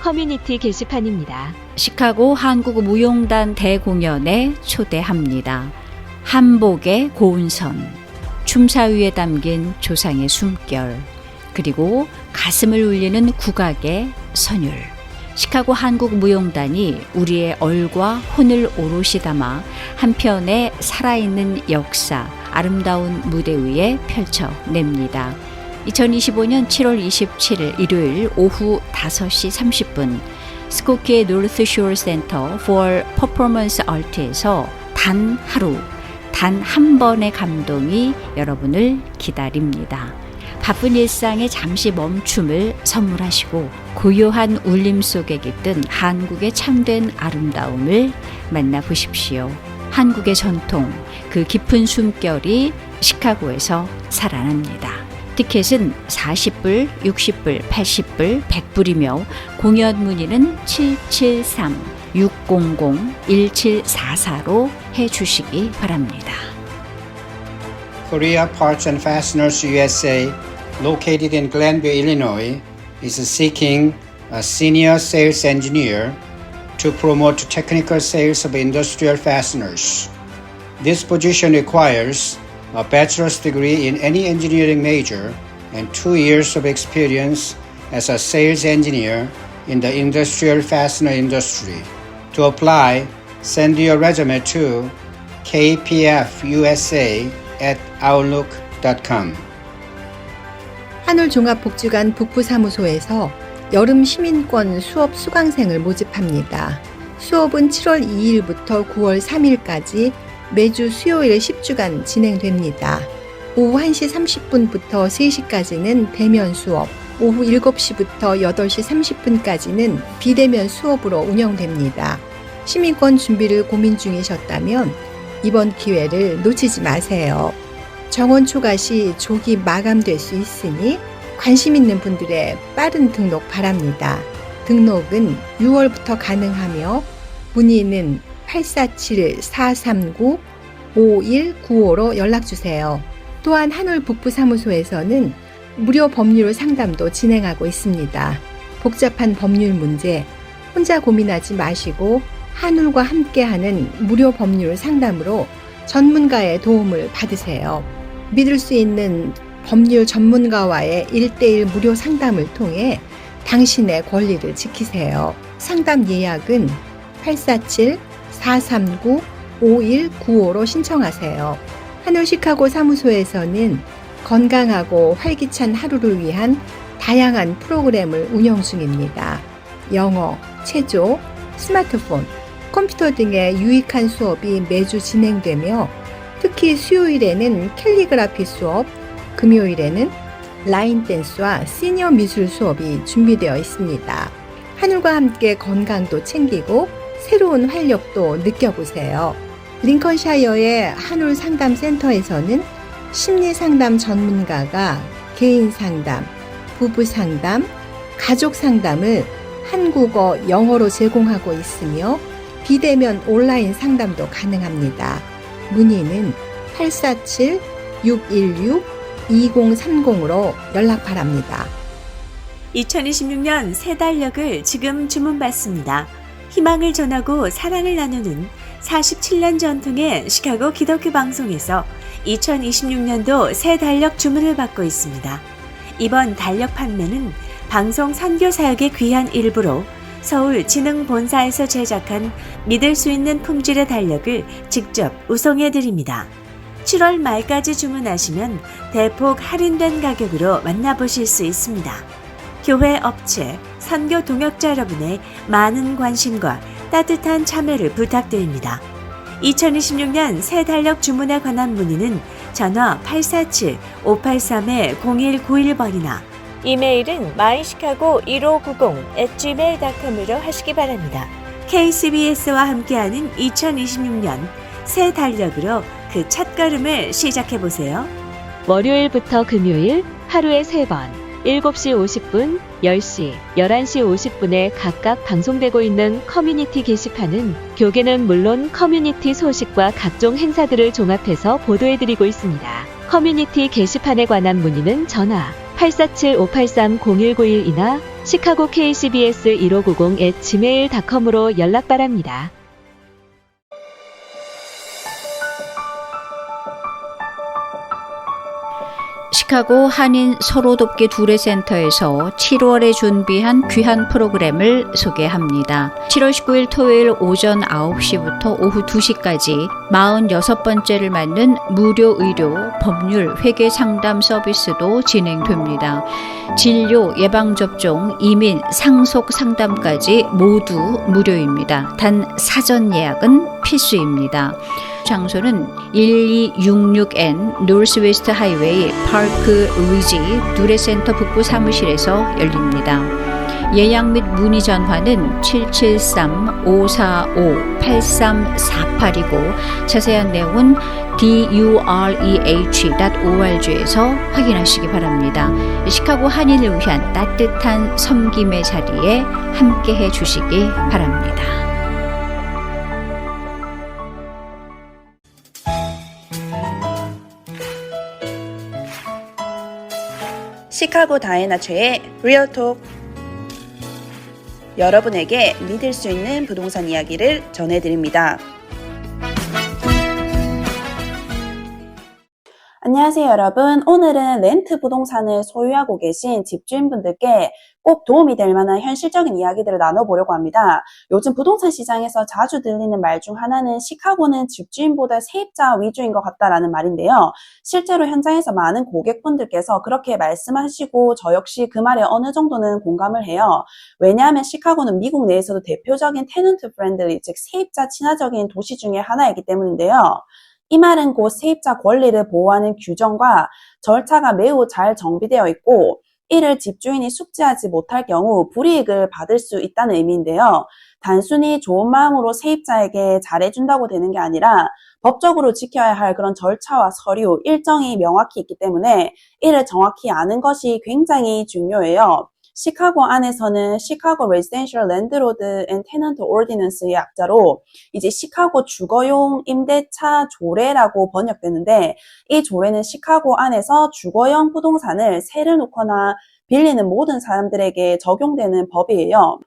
커뮤니티 게시판입니다. 시카고 한국무용단 대공연에 초대합니다. 한복의 고운선, 춤사 위에 담긴 조상의 숨결, 그리고 가슴을 울리는 국악의 선율. 시카고 한국무용단이 우리의 얼과 혼을 오롯이 담아 한편의 살아있는 역사, 아름다운 무대 위에 펼쳐냅니다. 2025년 7월 27일 일요일 오후 5시 30분 스코키의 노스쇼어 센터 for 퍼포먼스 아트에서 단 하루, 단 한 번의 감동이 여러분을 기다립니다. 바쁜 일상에 잠시 멈춤을 선물하시고 고요한 울림 속에 깃든 한국의 참된 아름다움을 만나보십시오. 한국의 전통, 그 깊은 숨결이 시카고에서 살아납니다. 티켓은 40불, 60불, 80불, 100불이며 공연 문의는 773-600-1744로 해주시기 바랍니다. Korea Parts and Fasteners USA, located in Glenview, Illinois, is seeking a senior sales engineer to promote technical sales of industrial fasteners. This position requires a bachelor's degree in any engineering major and 2 years of experience as a sales engineer in the industrial fastener industry. To apply, send your resume to kpfusa@outlook.com. 한울종합복지관 북부사무소에서 여름 시민권 수업 수강생을 모집합니다. 수업은 7월 2일부터 9월 3일까지 매주 수요일 10주간 진행됩니다. 오후 1시 30분부터 3시까지는 대면 수업, 오후 7시부터 8시 30분까지는 비대면 수업으로 운영됩니다. 시민권 준비를 고민 중이셨다면 이번 기회를 놓치지 마세요. 정원 초과 시 조기 마감될 수 있으니 관심 있는 분들의 빠른 등록 바랍니다. 등록은 6월부터 가능하며 문의는 847-439-5195로 연락주세요. 또한 한울 북부사무소에서는 무료 법률 상담도 진행하고 있습니다. 복잡한 법률 문제 혼자 고민하지 마시고 한울과 함께하는 무료 법률 상담으로 전문가의 도움을 받으세요. 믿을 수 있는 법률 전문가와의 1:1 무료 상담을 통해 당신의 권리를 지키세요. 상담 예약은 847-439-5195로 신청하세요. 한울 시카고 사무소에서는 건강하고 활기찬 하루를 위한 다양한 프로그램을 운영 중입니다. 영어, 체조, 스마트폰, 컴퓨터 등의 유익한 수업이 매주 진행되며 특히 수요일에는 캘리그라피 수업, 금요일에는 라인 댄스와 시니어 미술 수업이 준비되어 있습니다. 한울과 함께 건강도 챙기고 새로운 활력도 느껴보세요. 링컨샤이어의 한울 상담센터에서는 심리 상담 전문가가 개인 상담, 부부 상담, 가족 상담을 한국어, 영어로 제공하고 있으며 비대면 온라인 상담도 가능합니다. 문의는 847-616-2030으로 연락 바랍니다. 2026년 새 달력을 지금 주문받습니다. 희망을 전하고 사랑을 나누는 47년 전통의 시카고 기독교 방송에서 2026년도 새 달력 주문을 받고 있습니다. 이번 달력 판매는 방송 선교 사역의 귀한 일부로 서울 진흥본사에서 제작한 믿을 수 있는 품질의 달력을 직접 우송해 드립니다. 7월 말까지 주문하시면 대폭 할인된 가격으로 만나보실 수 있습니다. 교회 업체, 선교 동역자 여러분의 많은 관심과 따뜻한 참여를 부탁드립니다. 2026년 새 달력 주문에 관한 문의는 전화 847-583-0191번이나 이메일은 mychicago1590@gmail.com으로 하시기 바랍니다. KCBS와 함께하는 2026년 새 달력으로 그 첫걸음을 시작해보세요. 월요일부터 금요일 하루에 3번 7시 50분, 10시, 11시 50분에 각각 방송되고 있는 커뮤니티 게시판은 교계는 물론 커뮤니티 소식과 각종 행사들을 종합해서 보도해드리고 있습니다. 커뮤니티 게시판에 관한 문의는 전화 847-583-0191이나 시카고 kcbs1590@gmail.com으로 연락 바랍니다. 시카고 한인 서로돕기 두레센터에서 7월에 준비한 귀한 프로그램을 소개합니다. 7월 19일 토요일 오전 9시부터 오후 2시까지 46번째를 맞는 무료 의료, 법률, 회계 상담 서비스도 진행됩니다. 진료, 예방접종, 이민, 상속 상담까지 모두 무료입니다. 단 사전 예약은 필수입니다. 장소는 1266N 노스웨스트 하이웨이 파크 리지 두레센터 북부 사무실에서 열립니다. 예약 및 문의 전화는 773-545-8348이고 자세한 내용은 dureh.org에서 확인하시기 바랍니다. 시카고 한인을 위한 따뜻한 섬김의 자리에 함께해 주시기 바랍니다. 시카고 다이애나 최의 리얼톡. 여러분에게 믿을 수 있는 부동산 이야기를 전해드립니다. 안녕하세요 여러분. 오늘은 렌트 부동산을 소유하고 계신 집주인분들께 꼭 도움이 될 만한 현실적인 이야기들을 나눠보려고 합니다. 요즘 부동산 시장에서 자주 들리는 말 중 하나는 시카고는 집주인보다 세입자 위주인 것 같다라는 말인데요. 실제로 현장에서 많은 고객분들께서 그렇게 말씀하시고 저 역시 그 말에 어느 정도는 공감을 해요. 왜냐하면 시카고는 미국 내에서도 대표적인 테넌트 프렌들리, 즉 세입자 친화적인 도시 중에 하나이기 때문인데요. 이 말은 곧 세입자 권리를 보호하는 규정과 절차가 매우 잘 정비되어 있고 이를 집주인이 숙지하지 못할 경우 불이익을 받을 수 있다는 의미인데요. 단순히 좋은 마음으로 세입자에게 잘해준다고 되는 게 아니라 법적으로 지켜야 할 그런 절차와 서류, 일정이 명확히 있기 때문에 이를 정확히 아는 것이 굉장히 중요해요. 시카고 안에서는 시카고 레지던셜 랜드로드 앤 테넌트 오디넌스의 약자로 이제 시카고 주거용 임대차 조례라고 번역되는데 이 조례는 시카고 안에서 주거용 부동산을 세를 놓거나 빌리는 모든 사람들에게 적용되는 법이에요.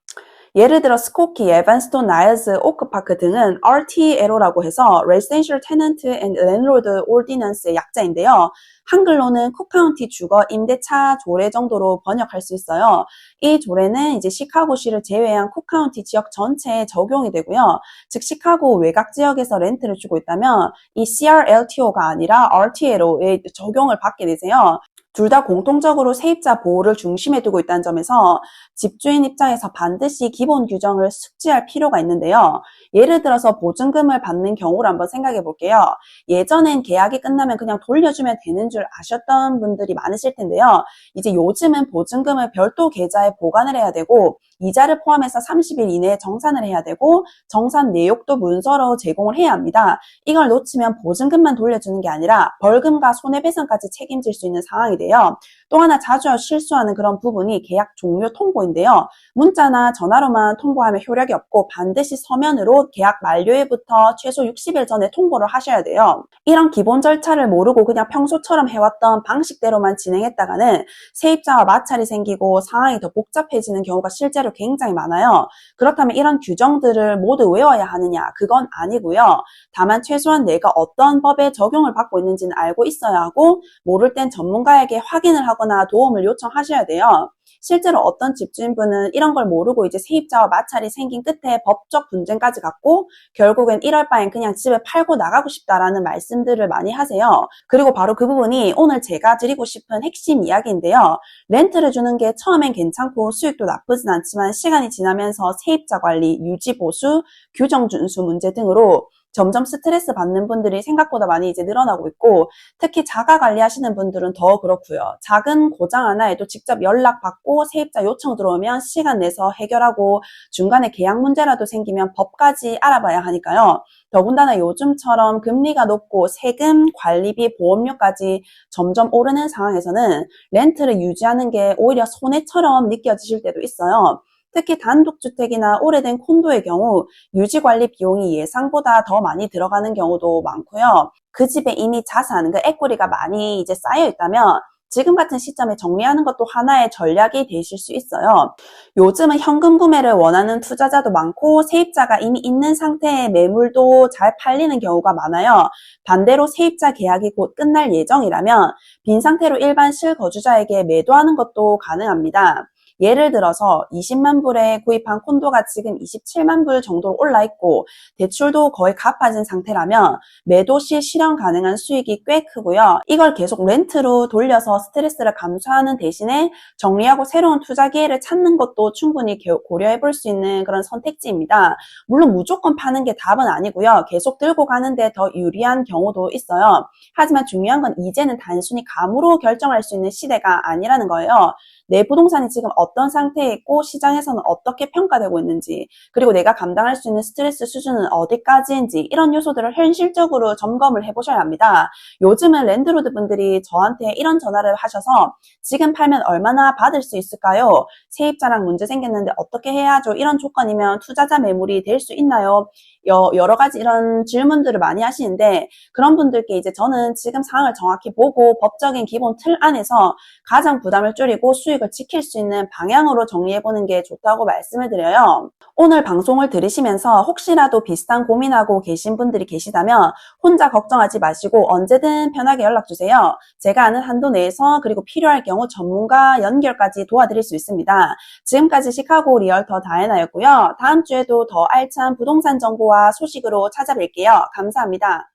예를 들어 스코키, 에반스톤, 나일즈, 오크파크 등은 RTLO라고 해서 Residential Tenant and Landlord Ordinance의 약자인데요. 한글로는 쿡카운티 주거 임대차 조례 정도로 번역할 수 있어요. 이 조례는 이제 시카고시를 제외한 쿡카운티 지역 전체에 적용이 되고요. 즉 시카고 외곽 지역에서 렌트를 주고 있다면 이 CRLTO가 아니라 RTLO에 적용을 받게 되세요. 둘 다 공통적으로 세입자 보호를 중심에 두고 있다는 점에서 집주인 입장에서 반드시 기본 규정을 숙지할 필요가 있는데요. 예를 들어서 보증금을 받는 경우를 한번 생각해 볼게요. 예전엔 계약이 끝나면 그냥 돌려주면 되는 줄 아셨던 분들이 많으실 텐데요. 이제 요즘은 보증금을 별도 계좌에 보관을 해야 되고 이자를 포함해서 30일 이내에 정산을 해야 되고 정산 내역도 문서로 제공을 해야 합니다. 이걸 놓치면 보증금만 돌려주는 게 아니라 벌금과 손해배상까지 책임질 수 있는 상황이 돼요. 또 하나 자주 실수하는 그런 부분이 계약 종료 통보인데요. 문자나 전화로만 통보하면 효력이 없고 반드시 서면으로 계약 만료일부터 최소 60일 전에 통보를 하셔야 돼요. 이런 기본 절차를 모르고 그냥 평소처럼 해왔던 방식대로만 진행했다가는 세입자와 마찰이 생기고 상황이 더 복잡해지는 경우가 실제로 굉장히 많아요. 그렇다면 이런 규정들을 모두 외워야 하느냐? 그건 아니고요. 다만 최소한 내가 어떤 법에 적용을 받고 있는지는 알고 있어야 하고 모를 땐 전문가에게 확인을 하거나 도움을 요청하셔야 돼요. 실제로 어떤 집주인분은 이런 걸 모르고 이제 세입자와 마찰이 생긴 끝에 법적 분쟁까지 갖고 결국엔 이럴 바엔 그냥 집을 팔고 나가고 싶다라는 말씀들을 많이 하세요. 그리고 바로 그 부분이 오늘 제가 드리고 싶은 핵심 이야기인데요. 렌트를 주는 게 처음엔 괜찮고 수익도 나쁘진 않지만 시간이 지나면서 세입자 관리, 유지 보수, 규정 준수 문제 등으로 점점 스트레스 받는 분들이 생각보다 많이 이제 늘어나고 있고 특히 자가 관리하시는 분들은 더 그렇고요. 작은 고장 하나에도 직접 연락받고 세입자 요청 들어오면 시간 내서 해결하고 중간에 계약 문제라도 생기면 법까지 알아봐야 하니까요. 더군다나 요즘처럼 금리가 높고 세금, 관리비, 보험료까지 점점 오르는 상황에서는 렌트를 유지하는 게 오히려 손해처럼 느껴지실 때도 있어요. 특히 단독주택이나 오래된 콘도의 경우 유지관리 비용이 예상보다 더 많이 들어가는 경우도 많고요. 그 집에 이미 자산, 그 에quity 많이 이제 쌓여 있다면 지금 같은 시점에 정리하는 것도 하나의 전략이 되실 수 있어요. 요즘은 현금 구매를 원하는 투자자도 많고 세입자가 이미 있는 상태의 매물도 잘 팔리는 경우가 많아요. 반대로 세입자 계약이 곧 끝날 예정이라면 빈 상태로 일반 실거주자에게 매도하는 것도 가능합니다. 예를 들어서 20만 불에 구입한 콘도가 지금 27만 불 정도로 올라 있고 대출도 거의 갚아진 상태라면 매도 시 실현 가능한 수익이 꽤 크고요. 이걸 계속 렌트로 돌려서 스트레스를 감수하는 대신에 정리하고 새로운 투자 기회를 찾는 것도 충분히 고려해 볼 수 있는 그런 선택지입니다. 물론 무조건 파는 게 답은 아니고요. 계속 들고 가는데 더 유리한 경우도 있어요. 하지만 중요한 건 이제는 단순히 감으로 결정할 수 있는 시대가 아니라는 거예요. 내 부동산이 지금 어떤 상태에 있고 시장에서는 어떻게 평가되고 있는지, 그리고 내가 감당할 수 있는 스트레스 수준은 어디까지인지 이런 요소들을 현실적으로 점검을 해보셔야 합니다. 요즘은 랜드로드 분들이 저한테 이런 전화를 하셔서 지금 팔면 얼마나 받을 수 있을까요? 세입자랑 문제 생겼는데 어떻게 해야 하죠? 이런 조건이면 투자자 매물이 될 수 있나요? 여러 가지 이런 질문들을 많이 하시는데 그런 분들께 이제 저는 지금 상황을 정확히 보고 법적인 기본 틀 안에서 가장 부담을 줄이고 수익을 지킬 수 있는 방향으로 정리해보는 게 좋다고 말씀을 드려요. 오늘 방송을 들으시면서 혹시라도 비슷한 고민하고 계신 분들이 계시다면 혼자 걱정하지 마시고 언제든 편하게 연락주세요. 제가 아는 한도 내에서 그리고 필요할 경우 전문가 연결까지 도와드릴 수 있습니다. 지금까지 시카고 리얼터 다혜나였고요. 다음 주에도 더 알찬 부동산 정보와 소식으로 찾아뵐게요. 감사합니다.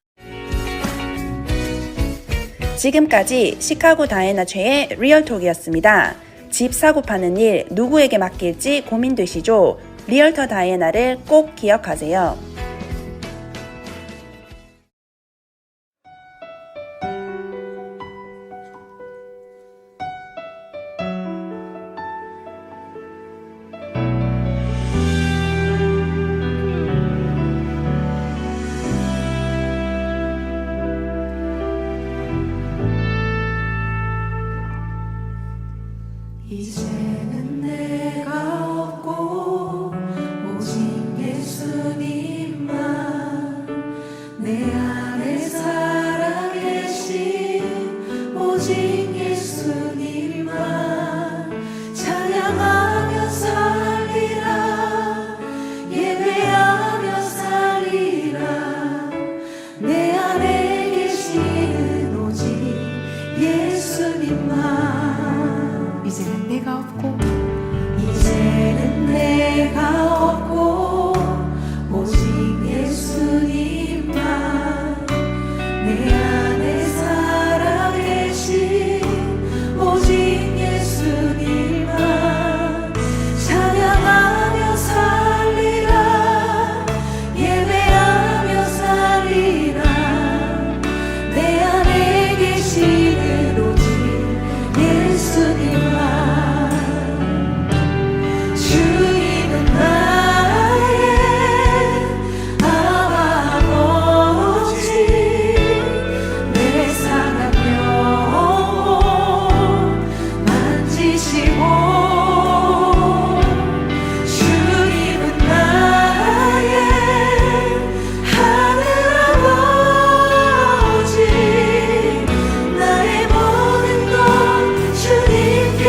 지금까지 시카고 다혜나 최의 리얼톡이었습니다. 집 사고 파는 일 누구에게 맡길지 고민되시죠? 리얼터 다혜나를 꼭 기억하세요. 이제는 내가 없고 오직 예수님만 내 안에 살아계신 오직 예수님만 찬양하며 살리라 예배하며 살리라 내 안에 계시는 오직 예수님만 이제는 내가 없고 오직 예수님만 내 안에 살아계신 오직 예수님만 찬양하며 살리라 예배하며 살리라 내 안에 계시는 오직 예수님만 주님은 나의 아버지 내 상한 영혼 만지시고 주님은 나의 하늘 아버지 나의 모든 것 주님께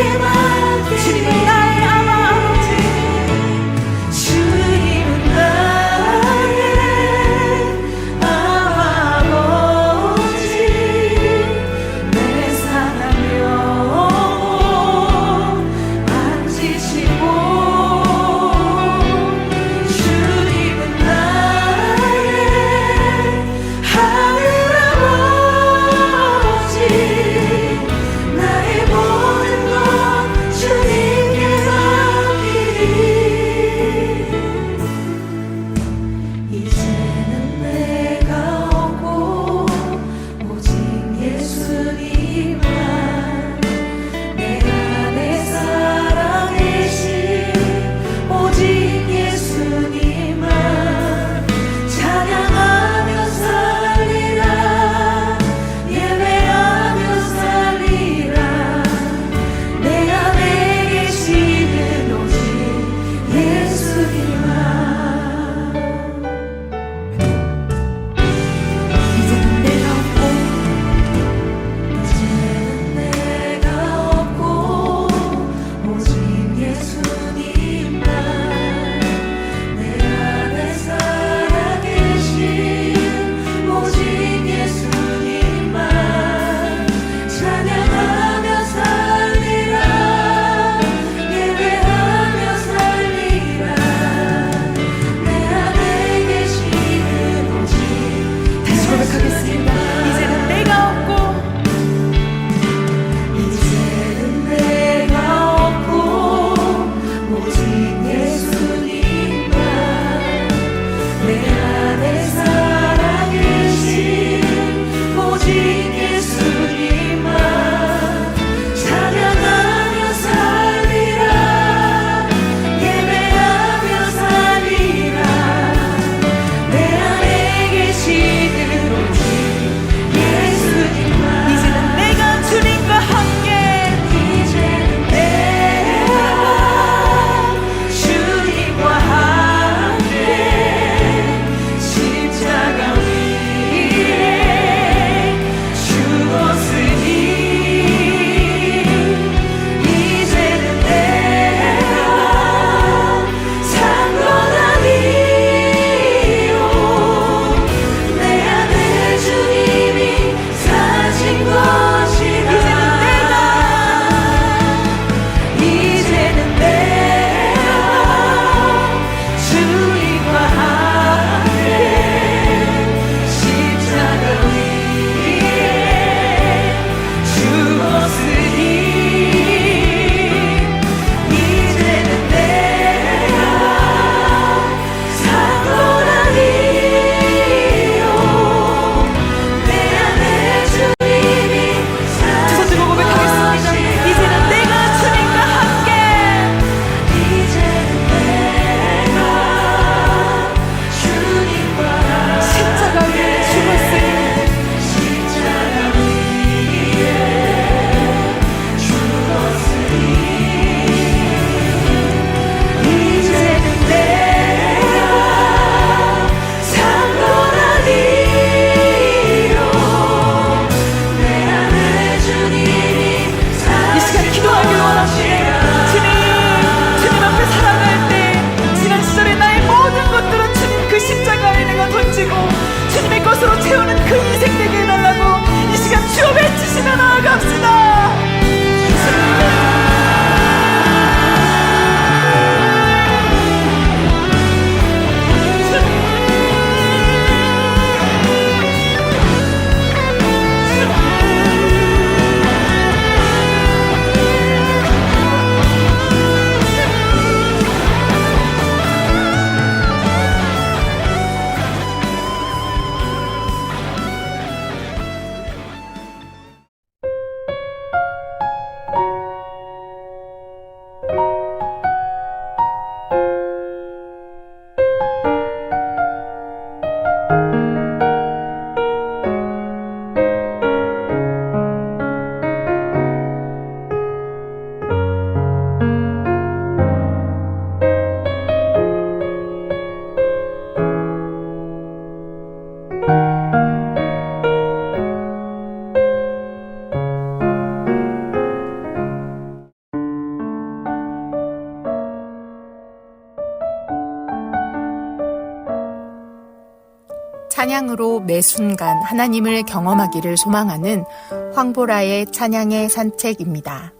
찬양으로 매 순간 하나님을 경험하기를 소망하는 황보라의 찬양의 산책입니다.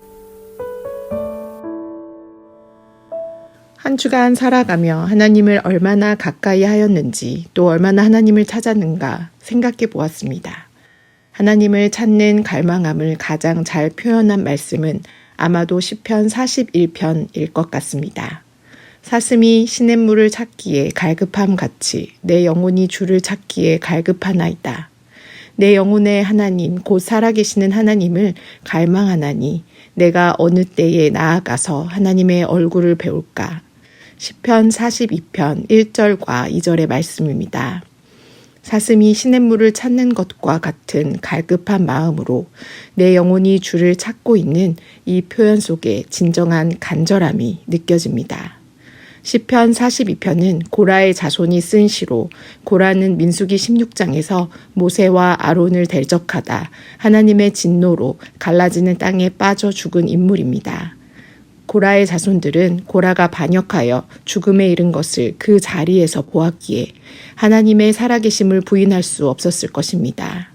한 주간 살아가며 하나님을 얼마나 가까이 하였는지 또 얼마나 하나님을 찾았는가 생각해 보았습니다. 하나님을 찾는 갈망함을 가장 잘 표현한 말씀은 아마도 시편 41편일 것 같습니다. 사슴이 시냇물을 찾기에 갈급함 같이 내 영혼이 주를 찾기에 갈급하나이다. 내 영혼의 하나님 곧 살아계시는 하나님을 갈망하나니 내가 어느 때에 나아가서 하나님의 얼굴을 배울까. 시편 42편 1절과 2절의 말씀입니다. 사슴이 시냇물을 찾는 것과 같은 갈급한 마음으로 내 영혼이 주를 찾고 있는 이 표현 속에 진정한 간절함이 느껴집니다. 시편 42편은 고라의 자손이 쓴 시로 고라는 민수기 16장에서 모세와 아론을 대적하다 하나님의 진노로 갈라지는 땅에 빠져 죽은 인물입니다. 고라의 자손들은 고라가 반역하여 죽음에 이른 것을 그 자리에서 보았기에 하나님의 살아계심을 부인할 수 없었을 것입니다.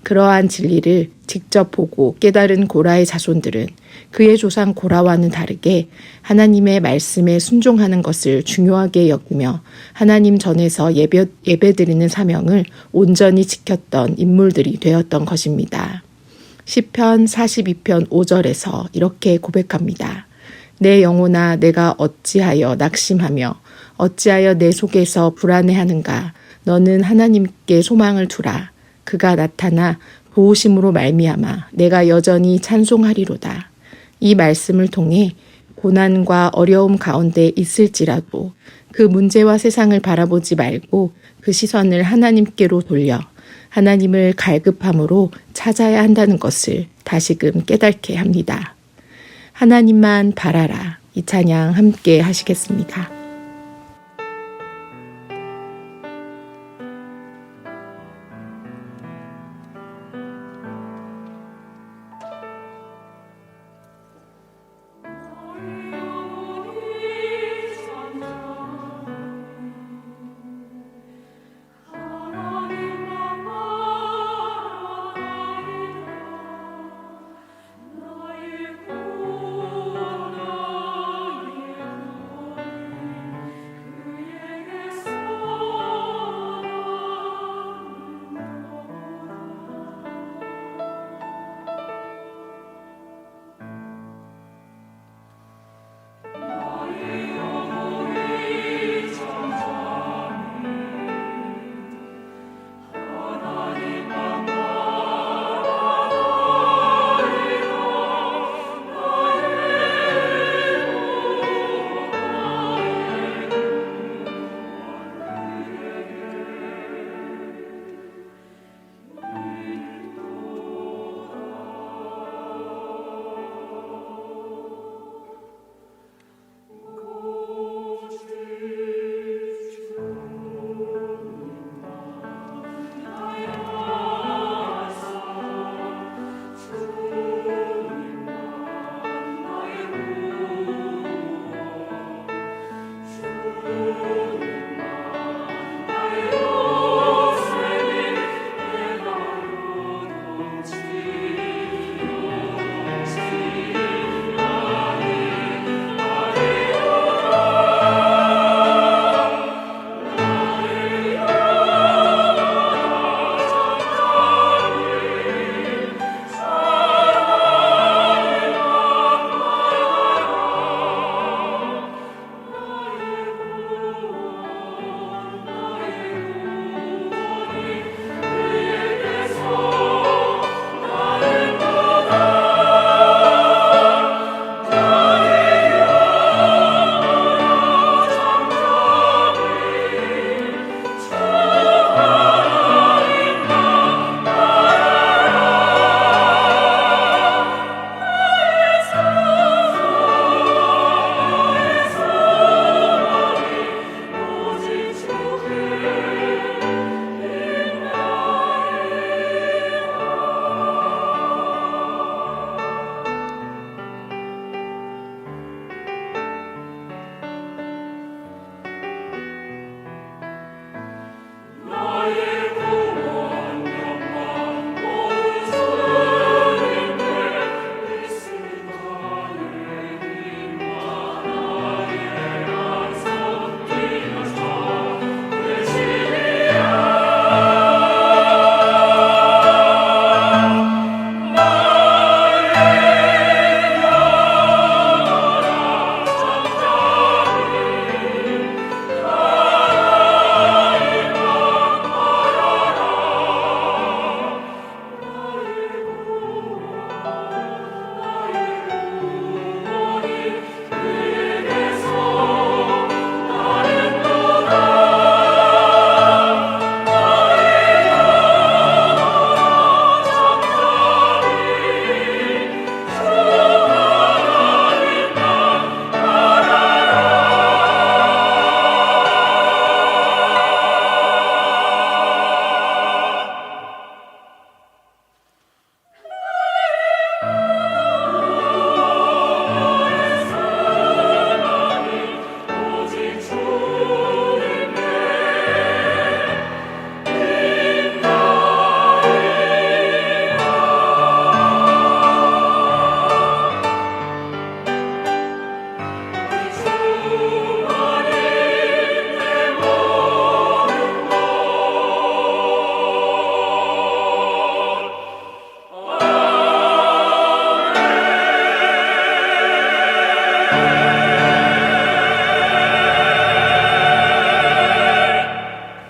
그러한 진리를 직접 보고 깨달은 고라의 자손들은 그의 조상 고라와는 다르게 하나님의 말씀에 순종하는 것을 중요하게 여기며 하나님 전에서 예배드리는 사명을 온전히 지켰던 인물들이 되었던 것입니다. 시편 42편 5절에서 이렇게 고백합니다. 내 영혼아 내가 어찌하여 낙심하며 어찌하여 내 속에서 불안해하는가. 너는 하나님께 소망을 두라. 그가 나타나 도우심으로 말미암아 내가 여전히 찬송하리로다. 이 말씀을 통해 고난과 어려움 가운데 있을지라도 그 문제와 세상을 바라보지 말고 그 시선을 하나님께로 돌려 하나님을 갈급함으로 찾아야 한다는 것을 다시금 깨닫게 합니다. 하나님만 바라라. 이 찬양 함께 하시겠습니다.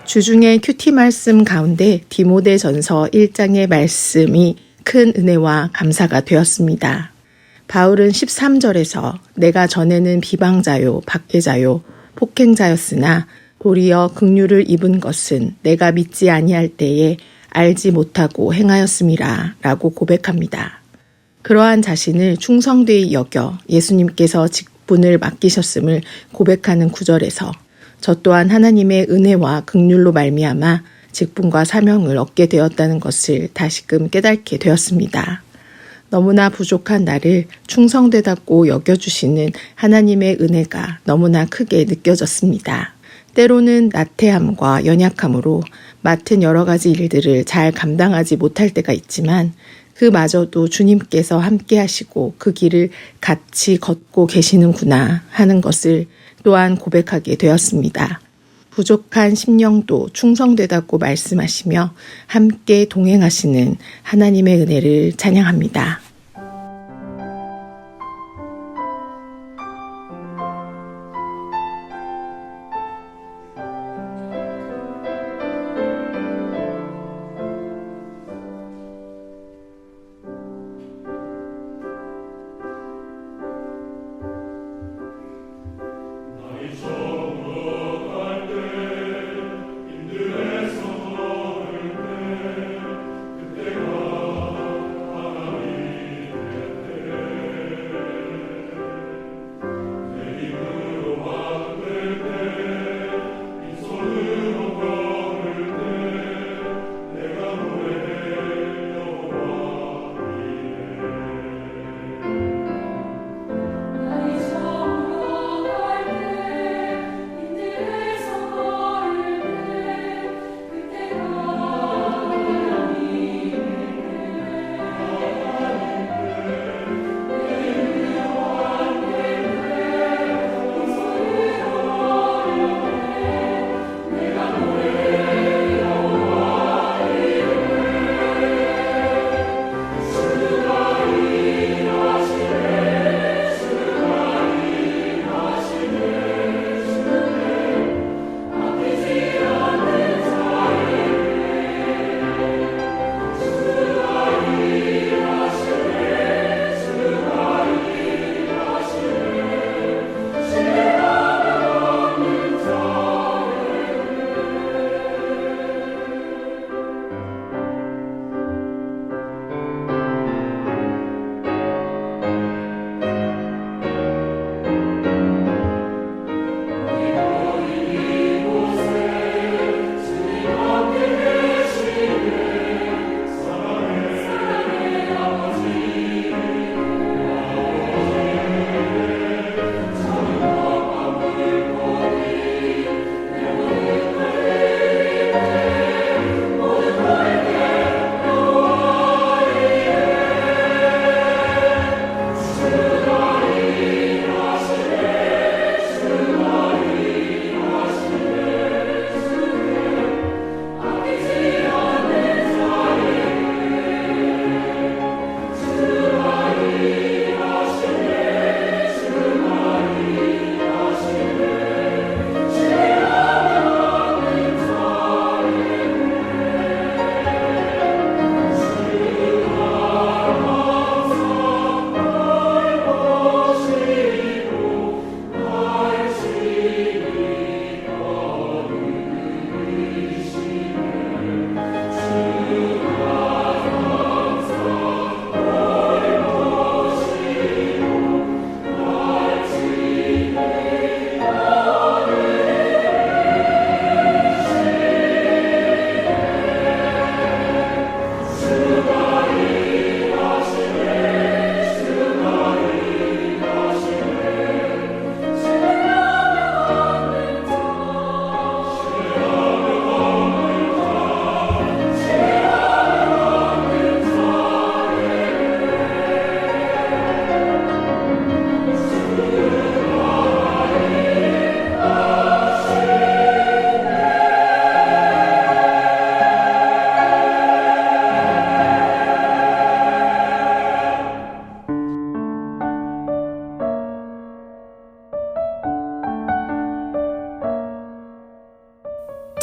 주중의 큐티 말씀 가운데 디모데전서 1장의 말씀이 큰 은혜와 감사가 되었습니다. 바울은 13절에서 내가 전에는 비방자요, 박해자요, 폭행자였으나 도리어 긍휼을 입은 것은 내가 믿지 아니할 때에 알지 못하고 행하였음이라 라고 고백합니다. 그러한 자신을 충성되이 여겨 예수님께서 직분을 맡기셨음을 고백하는 구절에서 저 또한 하나님의 은혜와 긍휼로 말미암아 직분과 사명을 얻게 되었다는 것을 다시금 깨닫게 되었습니다. 너무나 부족한 나를 충성되답고 여겨주시는 하나님의 은혜가 너무나 크게 느껴졌습니다. 때로는 나태함과 연약함으로 맡은 여러 가지 일들을 잘 감당하지 못할 때가 있지만 그마저도 주님께서 함께 하시고 그 길을 같이 걷고 계시는구나 하는 것을 또한 고백하게 되었습니다. 부족한 심령도 충성되다고 말씀하시며 함께 동행하시는 하나님의 은혜를 찬양합니다.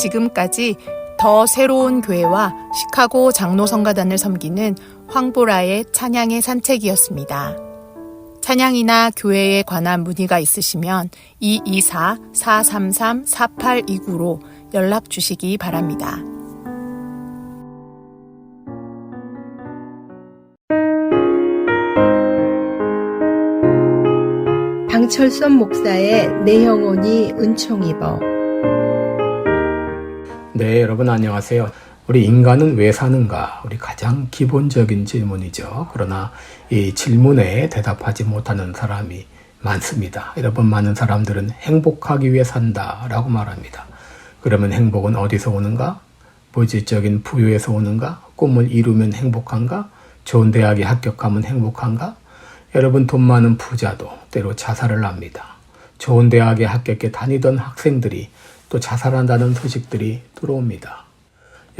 지금까지 더 새로운 교회와 시카고 장로성가단을 섬기는 황보라의 찬양의 산책이었습니다. 찬양이나 교회에 관한 문의가 있으시면 224-433-4829로 연락 주시기 바랍니다. 방철선 목사의 내 영혼이 은총 입어. 네, 여러분 안녕하세요. 우리 인간은 왜 사는가? 우리 가장 기본적인 질문이죠. 그러나 이 질문에 대답하지 못하는 사람이 많습니다. 여러분, 많은 사람들은 행복하기 위해 산다라고 말합니다. 그러면 행복은 어디서 오는가? 물질적인 부유에서 오는가? 꿈을 이루면 행복한가? 좋은 대학에 합격하면 행복한가? 여러분, 돈 많은 부자도 때로 자살을 합니다. 좋은 대학에 합격해 다니던 학생들이 또 자살한다는 소식들이 들어옵니다.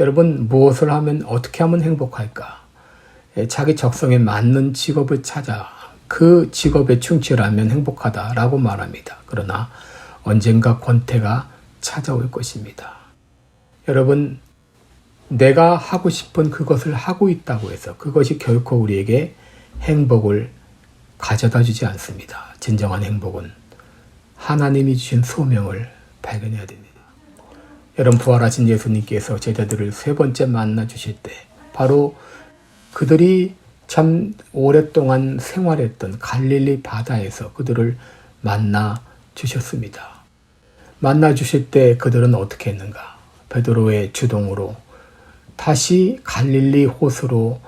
여러분, 무엇을 하면 어떻게 하면 행복할까? 자기 적성에 맞는 직업을 찾아 그 직업에 충실하면 행복하다라고 말합니다. 그러나 언젠가 권태가 찾아올 것입니다. 여러분, 내가 하고 싶은 그것을 하고 있다고 해서 그것이 결코 우리에게 행복을 가져다 주지 않습니다. 진정한 행복은 하나님이 주신 소명을 발견해야 됩니다. 여러분, 부활하신 예수님께서 제자들을 세 번째 만나 주실 때 바로 그들이 참 오랫동안 생활했던 갈릴리 바다에서 그들을 만나 주셨습니다. 만나 주실 때 그들은 어떻게 했는가? 베드로의 주동으로 다시 갈릴리 호수로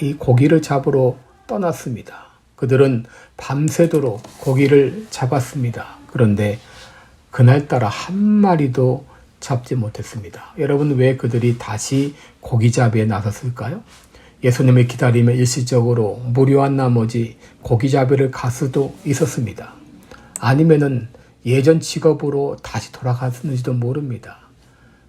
이 고기를 잡으러 떠났습니다. 그들은 밤새도록 고기를 잡았습니다. 그런데 그날따라 한 마리도 잡지 못했습니다. 여러분, 왜 그들이 다시 고기잡이에 나섰을까요? 예수님을 기다리며 일시적으로 무료한 나머지 고기잡이를 갈 수도 있었습니다. 아니면은 예전 직업으로 다시 돌아갔는지도 모릅니다.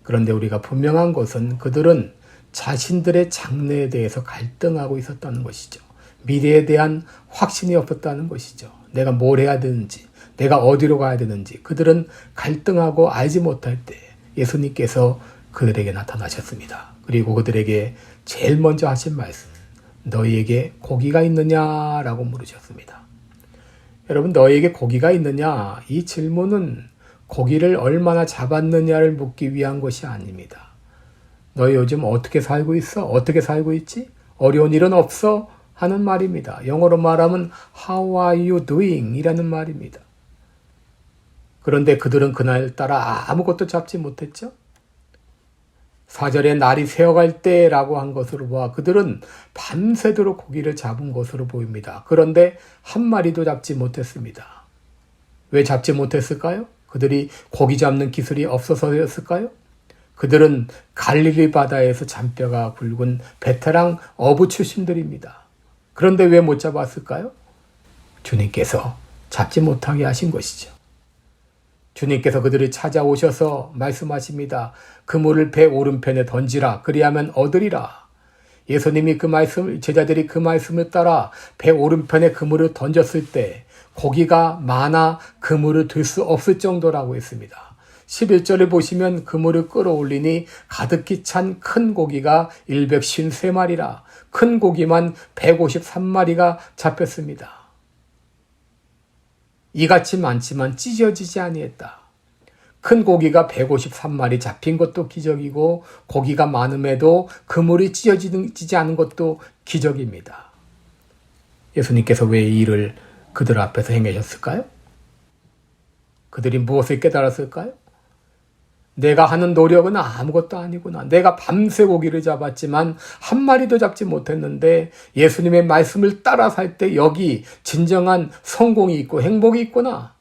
그런데 우리가 분명한 것은 그들은 자신들의 장래에 대해서 갈등하고 있었다는 것이죠. 미래에 대한 확신이 없었다는 것이죠. 내가 뭘 해야 되는지, 내가 어디로 가야 되는지 그들은 갈등하고 알지 못할 때 예수님께서 그들에게 나타나셨습니다. 그리고 그들에게 제일 먼저 하신 말씀, 너희에게 고기가 있느냐라고 물으셨습니다. 여러분, 너희에게 고기가 있느냐? 이 질문은 고기를 얼마나 잡았느냐를 묻기 위한 것이 아닙니다. 너희 요즘 어떻게 살고 있어? 어떻게 살고 있지? 어려운 일은 없어? 하는 말입니다. 영어로 말하면 How are you doing? 이라는 말입니다. 그런데 그들은 그날따라 아무것도 잡지 못했죠. 4절에 날이 새어갈 때라고 한 것으로 보아 그들은 밤새도록 고기를 잡은 것으로 보입니다. 그런데 한 마리도 잡지 못했습니다. 왜 잡지 못했을까요? 그들이 고기 잡는 기술이 없어서였을까요? 그들은 갈릴리 바다에서 잔뼈가 굵은 베테랑 어부 출신들입니다. 그런데 왜 못 잡았을까요? 주님께서 잡지 못하게 하신 것이죠. 주님께서 그들을 찾아오셔서 말씀하십니다. 그물을 배 오른편에 던지라. 그리하면 얻으리라. 예수님이 제자들이 그 말씀을 따라 배 오른편에 그물을 던졌을 때 고기가 많아 그물을 들 수 없을 정도라고 했습니다. 11절을 보시면 그물을 끌어올리니 가득히 찬 큰 고기가 153마리라. 큰 고기만 153마리가 잡혔습니다. 이같이 많지만 찢어지지 아니했다. 큰 고기가 153마리 잡힌 것도 기적이고 고기가 많음에도 그물이 찢어지지 않은 것도 기적입니다. 예수님께서 왜 이 일을 그들 앞에서 행하셨을까요? 그들이 무엇을 깨달았을까요? 내가 하는 노력은 아무것도 아니구나. 내가 밤새 고기를 잡았지만 한 마리도 잡지 못했는데 예수님의 말씀을 따라 살 때 여기 진정한 성공이 있고 행복이 있구나.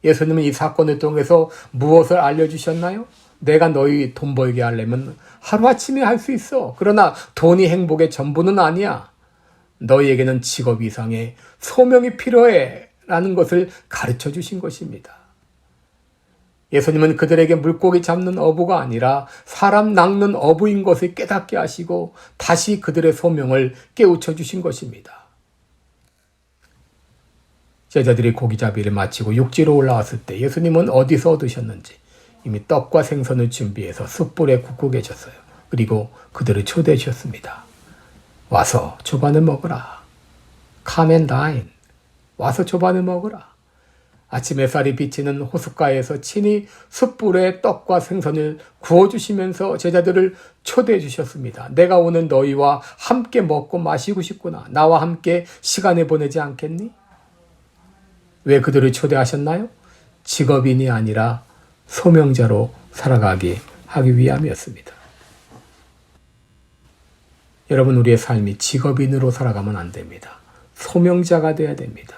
예수님은 이 사건을 통해서 무엇을 알려주셨나요? 내가 너희 돈 벌게 하려면 하루아침에 할 수 있어. 그러나 돈이 행복의 전부는 아니야. 너희에게는 직업 이상의 소명이 필요해. 라는 것을 가르쳐 주신 것입니다. 예수님은 그들에게 물고기 잡는 어부가 아니라 사람 낚는 어부인 것을 깨닫게 하시고 다시 그들의 소명을 깨우쳐 주신 것입니다. 제자들이 고기잡이를 마치고 육지로 올라왔을 때 예수님은 어디서 얻으셨는지 이미 떡과 생선을 준비해서 숯불에 굽고 계셨어요. 그리고 그들을 초대해 주셨습니다. 와서 조반을 먹으라. Come and dine. 와서 조반을 먹으라. 아침 햇살이 비치는 호숫가에서 친히 숯불에 떡과 생선을 구워주시면서 제자들을 초대해 주셨습니다. 내가 오늘 너희와 함께 먹고 마시고 싶구나. 나와 함께 시간을 보내지 않겠니? 왜 그들을 초대하셨나요? 직업인이 아니라 소명자로 살아가게 하기 위함이었습니다. 여러분, 우리의 삶이 직업인으로 살아가면 안 됩니다. 소명자가 돼야 됩니다.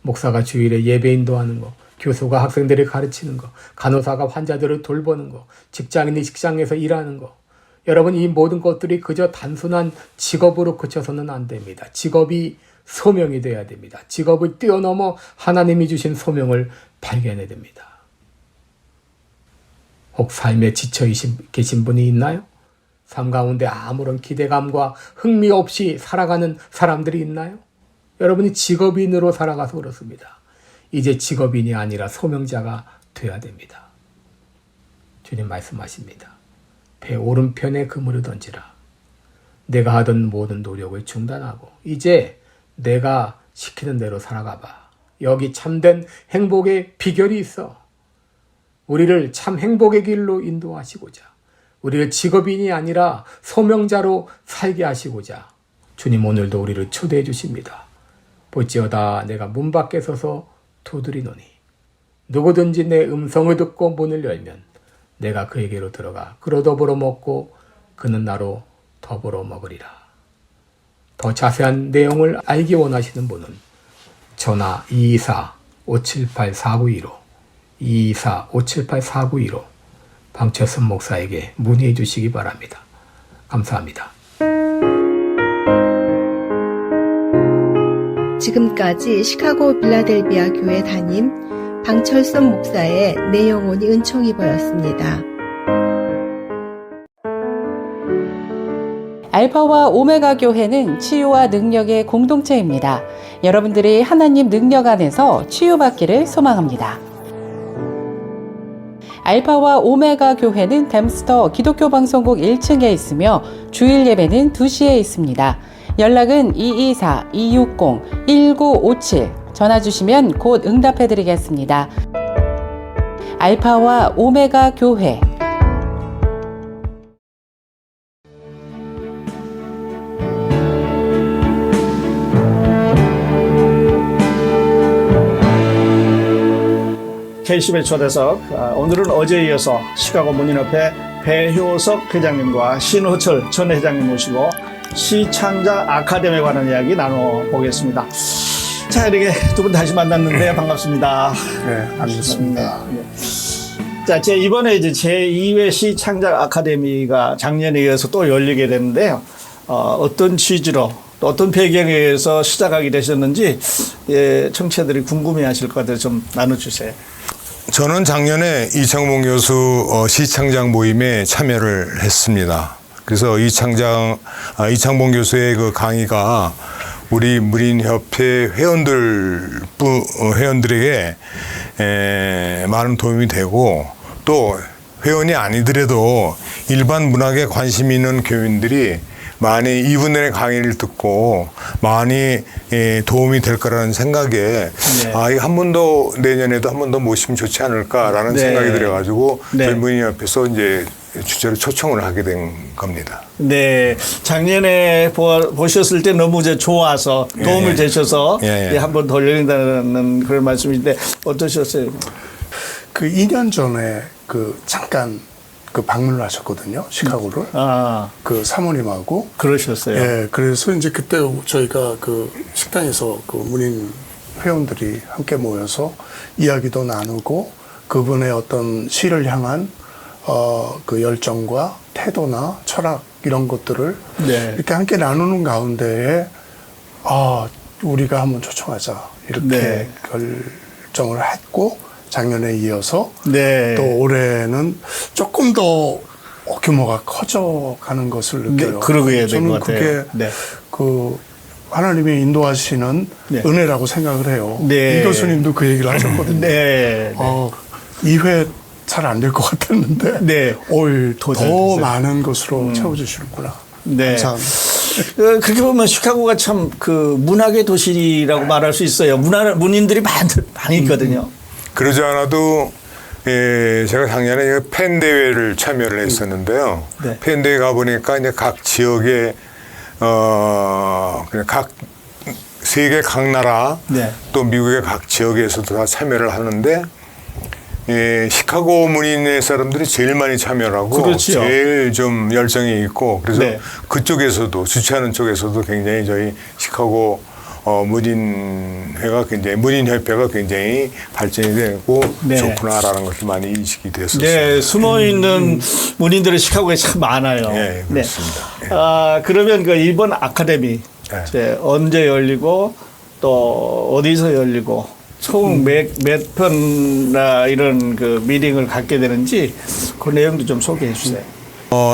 목사가 주일에 예배 인도하는 거, 교수가 학생들을 가르치는 거, 간호사가 환자들을 돌보는 거, 직장인이 직장에서 일하는 거. 여러분, 이 모든 것들이 그저 단순한 직업으로 그쳐서는 안 됩니다. 직업이 소명이 돼야 됩니다. 직업을 뛰어넘어 하나님이 주신 소명을 발견해야 됩니다. 혹 삶에 지쳐 계신 분이 있나요? 삶 가운데 아무런 기대감과 흥미 없이 살아가는 사람들이 있나요? 여러분이 직업인으로 살아가서 그렇습니다. 이제 직업인이 아니라 소명자가 되어야 됩니다. 주님 말씀하십니다. 배 오른편에 그물을 던지라. 내가 하던 모든 노력을 중단하고 이제 내가 시키는 대로 살아가봐. 여기 참된 행복의 비결이 있어. 우리를 참 행복의 길로 인도하시고자, 우리를 직업인이 아니라 소명자로 살게 하시고자 주님 오늘도 우리를 초대해 주십니다. 볼지어다 내가 문 밖에 서서 두드리노니 누구든지 내 음성을 듣고 문을 열면 내가 그에게로 들어가 그로 더불어 먹고 그는 나로 더불어 먹으리라. 더 자세한 내용을 알기 원하시는 분은 전화 224-578-4915 224-578-4915 방철선 목사에게 문의해 주시기 바랍니다. 감사합니다. 지금까지 시카고 빌라델비아 교회 담임 방철선 목사의 내 영혼이 은총이 보였습니다. 알파와 오메가 교회는 치유와 능력의 공동체입니다. 여러분들이 하나님 능력 안에서 치유받기를 소망합니다. 알파와 오메가 교회는 댐스터 기독교 방송국 1층에 있으며 주일 예배는 2시에 있습니다. 연락은 224-260-1957 전화 주시면 곧 응답해 드리겠습니다. 알파와 오메가 교회 K10의 초대석, 오늘은 어제에 이어서 시카고 문인협회 배효석 회장님과 신호철 전 회장님 모시고 시창작 아카데미에 관한 이야기 나눠보겠습니다. 자, 이렇게 두 분 다시 만났는데 반갑습니다. 네, 반갑습니다. 자, 이번에 이제 제2회 시창작 아카데미가 작년에 이어서 또 열리게 됐는데요. 어떤 취지로 또 어떤 배경에 의해서 시작하게 되셨는지 청취자들이 궁금해하실 것 같아서 좀 나눠주세요. 저는 작년에 이창봉 교수 시창작 모임에 참여를 했습니다. 그래서 이창봉 교수의 그 강의가 우리 문인협회 회원들에게 많은 도움이 되고 또 회원이 아니더라도 일반 문학에 관심 있는 교인들이 많이 이분들의 강의를 듣고 많이 도움이 될 거라는 생각에 네. 이거 한 번 더 내년에도 한 번 더 모시면 좋지 않을까라는 네. 생각이 들어가지고 네. 저희 문인협회에서 이제 주제로 초청을 하게 된 겁니다. 네, 작년에 보셨을 때 너무 이제 좋아서 도움을 되셔서 한 번 더 열린다는 그런 말씀인데 어떠셨어요? 그 2년 전에 잠깐 방문을 하셨거든요, 시카고를. 그 사모님하고. 그러셨어요. 예, 그래서 이제 그때 저희가 식당에서 문인 회원들이 함께 모여서 이야기도 나누고 그분의 어떤 시를 향한 그 열정과 태도나 철학 이런 것들을 이렇게 함께 나누는 가운데에 우리가 한번 초청하자 이렇게 결정을 했고 작년에 이어서 또 올해는 조금 더 규모가 커져가는 것을 느껴요. 그러게 저는 그게 하나님이 인도하시는 은혜라고 생각을 해요. 이 교수님도 그 얘기를 하셨거든요. 2회 잘 안 될 것 같았는데 네. 올 더 더 잘 됐어요. 많은 것으로 채워주시는구나. 네. 감사합니다. 그렇게 보면 시카고가 참 그 문학의 도시라고 말할 수 있어요. 문인들이 많이 있거든요. 그러지 않아도 제가 작년에 펜 대회를 참여를 했었는데요. 네. 펜 대회 가 보니까 이제 각 지역의 그냥 각 세계 각 나라 네. 또 미국의 각 지역에서도 다 참여를 하는데 시카고 문인의 사람들이 제일 많이 참여를 하고 그렇죠. 제일 좀 열정이 있고 그래서 네. 그쪽에서도 주최하는 쪽에서도 굉장히 저희 시카고 문인회가 굉장히 문인협회가 굉장히 발전이 되고 네. 좋구나라는 것을 많이 인식이 됐었어요. 네, 숨어 있는 문인들이 시카고에 참 많아요. 네, 그렇습니다. 네. 그러면 그 이번 아카데미 네. 이제 언제 열리고 또 어디서 열리고 총 몇 편이나 이런 그 미팅을 갖게 되는지 그 내용도 좀 소개해 주세요.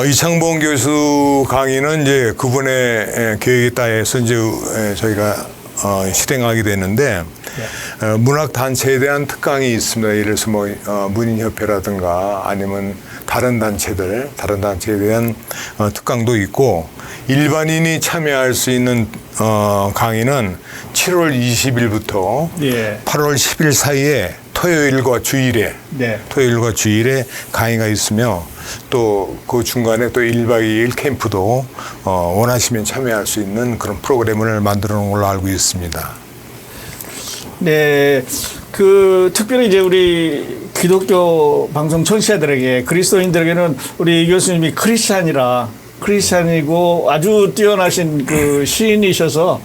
이창봉 교수 강의는 이제 그분의 계획에 따라서 이제 저희가 실행하게 되는데 문학 단체에 대한 특강이 있습니다. 예를 들어서 뭐 문인협회라든가 아니면 다른 단체에 대한 특강도 있고 일반인이 참여할 수 있는 강의는 7월 20일부터 예. 8월 10일 사이에 토요일과 주일에 강의가 있으며 또 그 중간에 또 1박 2일 캠프도 원하시면 참여할 수 있는 그런 프로그램을 만들어 놓은 걸로 알고 있습니다. 네, 그 특별히 이제 우리 기독교 방송 청취자들에게 그리스도인들에게는 우리 이 교수님이 크리스찬이고 아주 뛰어나신 그 시인이셔서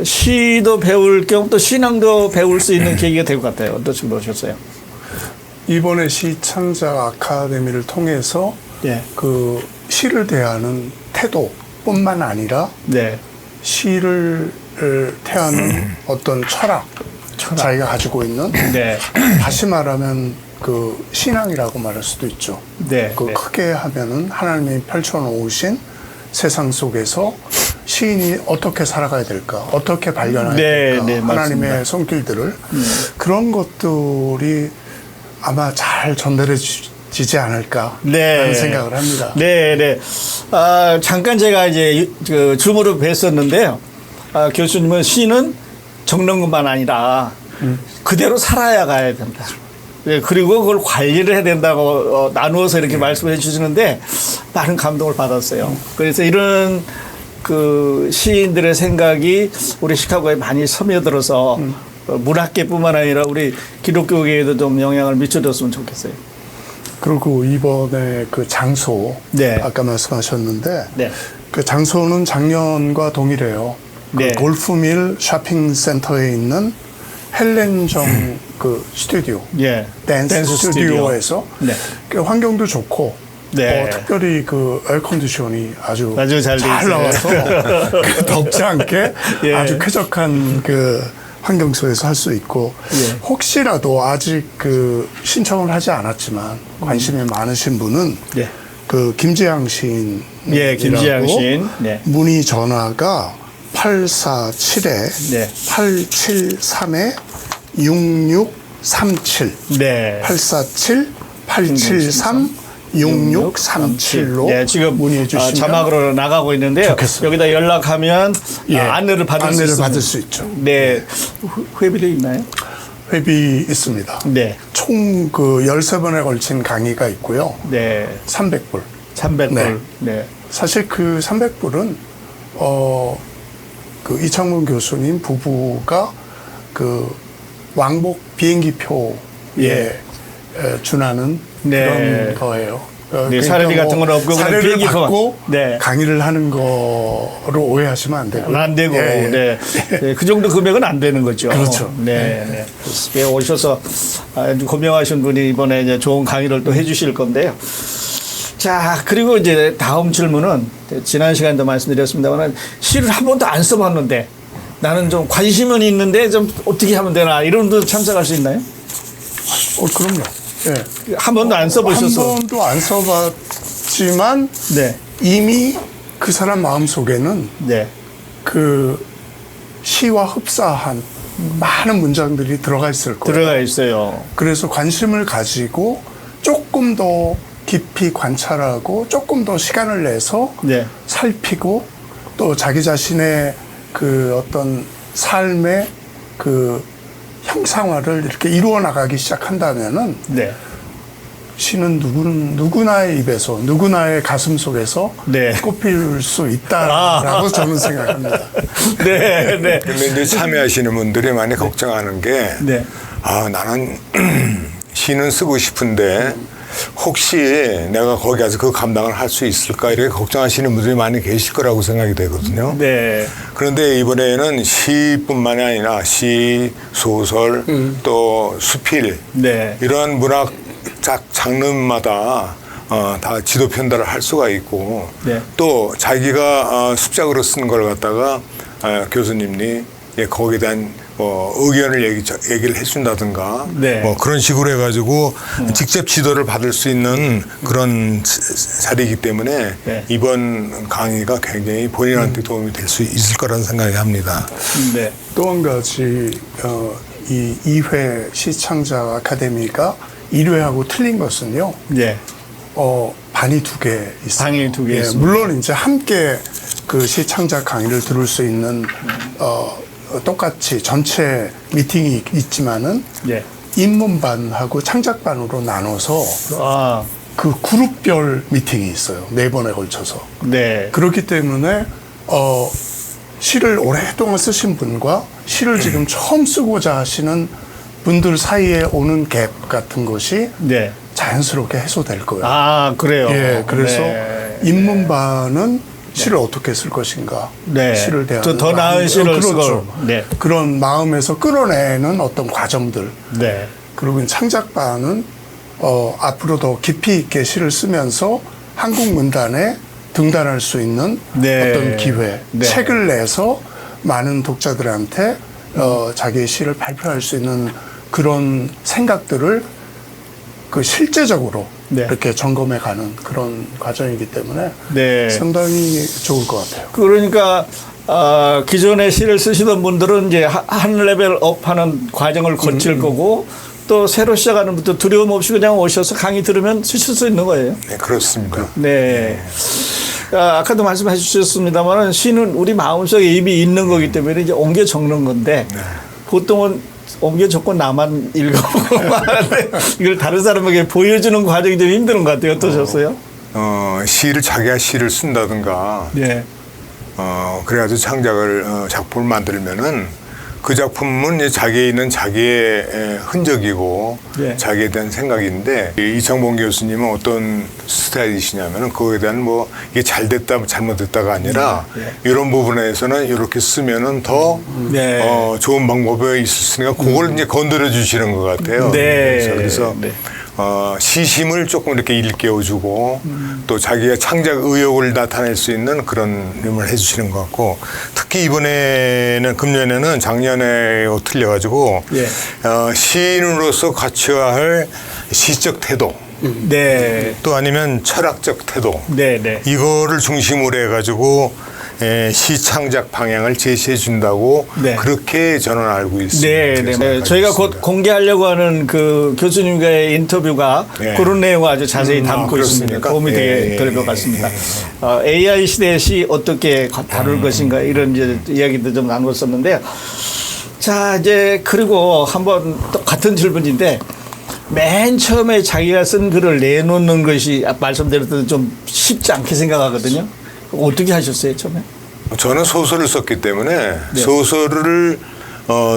시도 배울 겸 또 신앙도 배울 수 있는 계기가 될 것 같아요. 어떻게 보셨어요? 이번에 시창작 아카데미를 통해서 예. 그 시를 대하는 태도뿐만 아니라 네. 시를 대하는 어떤 철학, 자기가 가지고 있는 네. 다시 말하면 그 신앙이라고 말할 수도 있죠. 네. 그 네. 크게 하면은 하나님이 펼쳐놓으신 세상 속에서 시인이 어떻게 살아가야 될까, 어떻게 발견해야 될까, 하나님의 맞습니다. 손길들을 그런 것들이 아마 잘 전달해지지 않을까 하는 생각을 합니다. 네. 잠깐 제가 이제 그 줌으로 뵀었는데요. 교수님은 시는 적는 것만 아니라 그대로 살아야 가야 된다. 네, 그리고 그걸 관리를 해야 된다고 나누어서 이렇게 말씀해 주시는데 많은 감동을 받았어요. 그래서 이런 그 시인들의 생각이 우리 시카고에 많이 스며들어서 문학계뿐만 아니라 우리 기독교계에도 좀 영향을 미쳐줬으면 좋겠어요. 그리고 이번에 그 장소 아까 말씀하셨는데 그 장소는 작년과 동일해요. 그 골프밀 쇼핑센터에 있는 헬렌정 그 스튜디오, 댄스 스튜디오에서 그 환경도 좋고 특별히 그 에어컨디션이 아주 잘 나와서 그 덥지 않게 아주 쾌적한 그 환경 속에서 할 수 있고 혹시라도 아직 그 신청을 하지 않았지만 관심이 많으신 분은 그 김지향 시인이라고 김지향 시인 문의 전화가 847에 873-6637 847 873 6637로 지금 문의해 주시면 자막으로 나가고 있는데요. 좋겠습니다. 여기다 연락하면 안내를 받을 수 있죠. 네. 회비도 있나요? 회비 있습니다. 총 그 13번에 걸친 강의가 있고요. 300불. 300불. 사실 그 300불은 그 이창문 교수님 부부가 그 왕복 비행기표에 준하는 그런 거예요. 사례비 같은 건 없고 사례를 받고 강의를 하는 거로 오해하시면 안 되고. 안 되고. 그 정도 금액은 안 되는 거죠. 그렇죠. 오셔서 아주 고명하신 분이 이번에 이제 좋은 강의를 또 해주실 건데요. 자, 그리고 이제 다음 질문은 지난 시간에도 말씀드렸습니다만 시를 한 번도 안 써봤는데 나는 좀 관심은 있는데 좀 어떻게 하면 되나 이런 분도 참석할 수 있나요? 그럼요. 한 번도 안 써보셔서. 한 번도 안 써봤지만 이미 그 사람 마음속에는 그 시와 흡사한 많은 문장들이 들어가 있을 거예요. 들어가 있어요. 그래서 관심을 가지고 조금 더 깊이 관찰하고 조금 더 시간을 내서 네. 살피고 또 자기 자신의 그 어떤 삶의 그 형상화를 이렇게 이루어 나가기 시작한다면은 네. 시는 누구나의 입에서 누구나의 가슴 속에서 네. 꽃필 수 있다라고 저는 생각합니다. 네, 네. 근데 이제 참여하시는 분들이 많이 걱정하는 게, 네. 나는 시는 쓰고 싶은데 혹시 내가 거기 가서 그 감당을 할 수 있을까 이렇게 걱정하시는 분들이 많이 계실 거라고 생각이 되거든요. 네. 그런데 이번에는 시뿐만이 아니라 시, 소설, 또 수필 네. 이러한 문학 장르마다 다 지도 편달을 할 수가 있고 네. 또 자기가 습작으로 쓴 걸 갖다가 교수님이 거기에 대한 의견을 얘기를 해준다든가 네. 그런 식으로 해가지고 직접 지도를 받을 수 있는 그런 자리이기 때문에 네. 이번 강의가 굉장히 본인한테 도움이 될 수 있을 거라는 생각이 합니다. 네. 또 한 가지 이 2회 시창작 아카데미가 1회하고 틀린 것은요. 네. 반이 2개 있어요. 방이 2개 예, 있습니다. 물론 이제 함께 그 시창작 강의를 들을 수 있는 똑같이 전체 미팅이 있지만은 네. 입문반하고 창작반으로 나눠서 그 그룹별 미팅이 있어요. 4번에 걸쳐서. 네. 그렇기 때문에 시를 오랫동안 쓰신 분과 시를 지금 처음 쓰고자 하시는 분들 사이에 오는 갭 같은 것이 네. 자연스럽게 해소될 거예요. 아, 그래요? 예, 그래서 네. 입문반은 시를 어떻게 쓸 것인가. 네. 시를 대하는 더 나은 시를 그렇죠. 쓰고. 네. 그런 마음에서 끌어내는 어떤 과정들. 네. 그리고 창작반은 앞으로 더 깊이 있게 시를 쓰면서 한국 문단에 등단할 수 있는 네. 어떤 기회. 네. 책을 내서 많은 독자들한테 자기의 시를 발표할 수 있는 그런 생각들을 그 실제적으로 네. 이렇게 점검해가는 그런 과정이기 때문에 네. 상당히 좋을 것 같아요. 그러니까 기존에 시를 쓰시던 분들은 이제 한 레벨 업하는 과정을 거칠 거고 또 새로 시작하는 분들 두려움 없이 그냥 오셔서 강의 들으면 쓰실 수 있는 거예요. 네, 그렇습니다. 네. 아까도 말씀해 주셨습니다만 시는 우리 마음속에 이미 있는 거기 때문에 이제 옮겨 적는 건데 네. 보통은 옮겨 적고 나만 읽어보고 말하는데 이걸 다른 사람에게 보여주는 과정이 좀 힘든 것 같아요. 어떠셨어요? 자기가 시를 쓴다든가 네. 그래가지고 작품을 만들면은 그 작품은 이제 자기에 있는 자기의 흔적이고 네. 자기에 대한 생각인데 이창봉 교수님은 어떤 스타일이시냐면은 그거에 대한 이게 잘 됐다 잘못됐다가 아니라 이런 부분에서는 이렇게 쓰면은 더 좋은 방법이 있었으니까 그걸 이제 건드려 주시는 것 같아요. 네. 그래서 네. 시심을 조금 이렇게 일깨워주고 또 자기의 창작 의욕을 나타낼 수 있는 그런 힘을 해주시는 것 같고 특히 이번에는 금년에는 작년에 틀려가지고 시인으로서 갖춰야 할 시적 태도 네. 또 아니면 철학적 태도 네, 네. 이거를 중심으로 해가지고 시 창작 방향을 제시해 준다고 그렇게 저는 알고 있습니다. 네, 네. 저희가 곧 공개하려고 하는 그 교수님과의 인터뷰가 그런 내용을 아주 자세히 담고 있습니다. 도움이 되게 될 것 같습니다. AI 시대의 시 어떻게 다룰 것인가 이런 이제 이야기도 좀 나눴었는데요. 자, 이제 그리고 한번 또 같은 질문인데 맨 처음에 자기가 쓴 글을 내놓는 것이 말씀드렸던 좀 쉽지 않게 생각하거든요. 어떻게 하셨어요, 처음에? 저는 소설을 썼기 때문에 소설을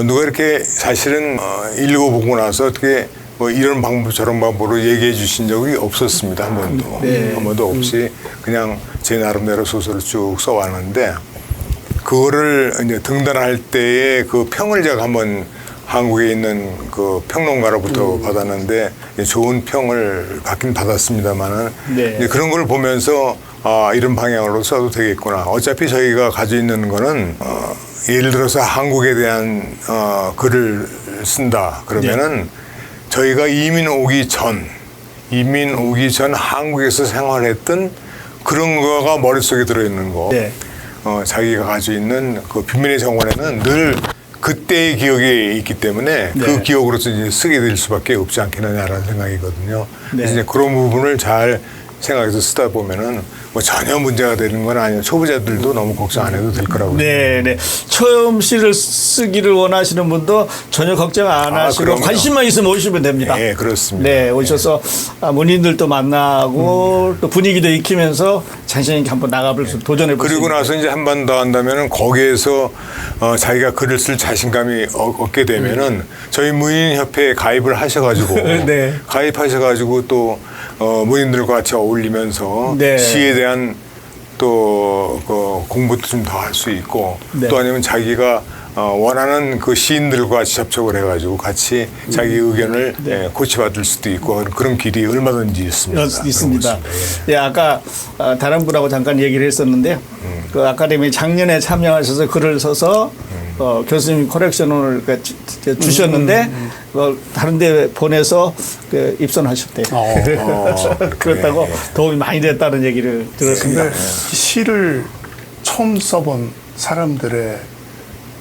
누가 이렇게 사실은 읽어보고 나서 어떻게 이런 방법 저런 방법으로 얘기해 주신 적이 없었습니다. 한 번도. 한 번도 없이 그냥 제 나름대로 소설을 쭉 써왔는데 그거를 이제 등단할 때의 그 평을 제가 한번 한국에 있는 그 평론가로부터 받았는데 좋은 평을 받긴 받았습니다만은 이제 그런 걸 보면서 이런 방향으로 써도 되겠구나. 어차피 저희가 가지고 있는 거는 예를 들어서 한국에 대한 글을 쓴다 그러면은 저희가 이민 오기 전 한국에서 생활했던 그런 거가 머릿속에 들어있는 거. 자기가 가지고 있는 그 비밀의 정원에는 늘 그때의 기억이 있기 때문에 그 기억으로서 이제 쓰게 될 수밖에 없지 않겠느냐라는 생각이거든요. 그래서 이제 그런 부분을 잘 생각해서 쓰다 보면은 뭐 전혀 문제가 되는 건 아니에요. 초보자들도 너무 걱정 안 해도 될 거라고. 네, 네. 처음 시를 쓰기를 원하시는 분도 전혀 걱정 안 하시고 그럼요. 관심만 있으면 오시면 됩니다. 네, 그렇습니다. 네, 오셔서 문인들도 만나고 또 분위기도 익히면서 자신 있게 한번 나가볼 수 도전해 보시고. 그리고 나서 이제 한 번 더 한다면은 거기에서 자기가 글을 쓸 자신감이 얻게 되면은 저희 문인협회에 가입을 하셔가지고 네. 가입하셔가지고 또 문인들과 같이 어울리면서 네. 시에 대한 또 공부도 좀 더 할 수 있고 네. 또 아니면 자기가 원하는 그 시인들과 같이 접촉을 해가지고 같이 자기 의견을 고치받을 수도 있고 그런 길이 얼마든지 있습니다. 있습니다. 예, 아까 다른 분하고 잠깐 얘기를 했었는데 그 아카데미 작년에 참여하셔서 글을 써서 교수님 코렉션을 주셨는데 다른 데 보내서 입선하셨대요. 그렇다고 도움이 많이 됐다는 얘기를 들었습니다. 근데 시를 처음 써본 사람들의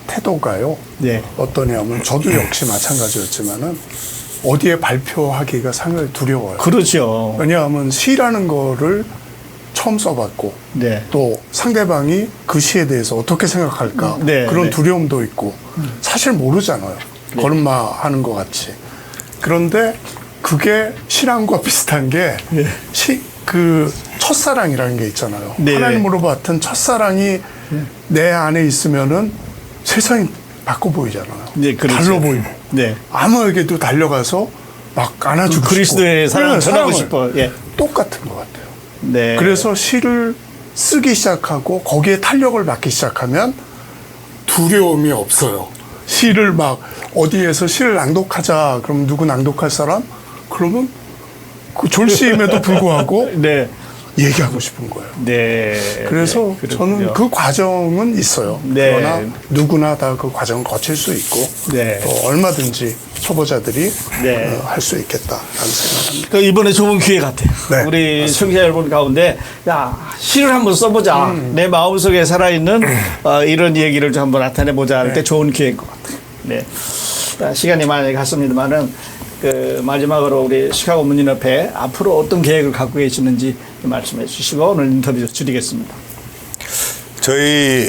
태도가요. 네. 어떠냐면 저도 역시 마찬가지였지만은 어디에 발표하기가 상당히 두려워요. 그렇죠. 왜냐하면 시라는 거를 처음 써봤고 네. 또 상대방이 그 시에 대해서 어떻게 생각할까 네, 그런 네. 두려움도 있고 사실 모르잖아요. 네. 걸음마하는 것 같이. 그런데 그게 신앙과 비슷한 게 그 첫사랑이라는 게 있잖아요. 네. 하나님으로 봤던 첫사랑이 내 안에 있으면은 세상이 바꿔 보이잖아요. 네, 그렇죠. 달라 보이고. 네. 아무에게도 달려가서 막 안아주고 싶고. 그리스도의 사랑을 전하고 사랑을 싶어. 예. 똑같은 것 같아요. 네. 그래서 시를 쓰기 시작하고 거기에 탄력을 받기 시작하면 두려움이 없어요. 시를 막 어디에서 시를 낭독하자 그럼 누구 낭독할 사람? 그러면 그 졸시임에도 불구하고 네. 얘기하고 싶은 거예요. 네. 그래서 네, 저는 그 과정은 있어요. 네. 그러나 누구나 다 그 과정을 거칠 수 있고 네. 또 얼마든지 초보자들이 네. 할 수 있겠다라는 생각합니다. 그 이번에 좋은 기회 같아요. 네, 우리 청취자 여러분 가운데 야 시를 한번 써보자. 내 마음속에 살아있는 이런 얘기를 좀 한번 나타내보자 할 때 좋은 기회인 것 같아요. 네. 시간이 많이 갔습니다만은 그 마지막으로 우리 시카고 문인협회 앞으로 어떤 계획을 갖고 계시는지 말씀해 주시고 오늘 인터뷰 드리겠습니다. 저희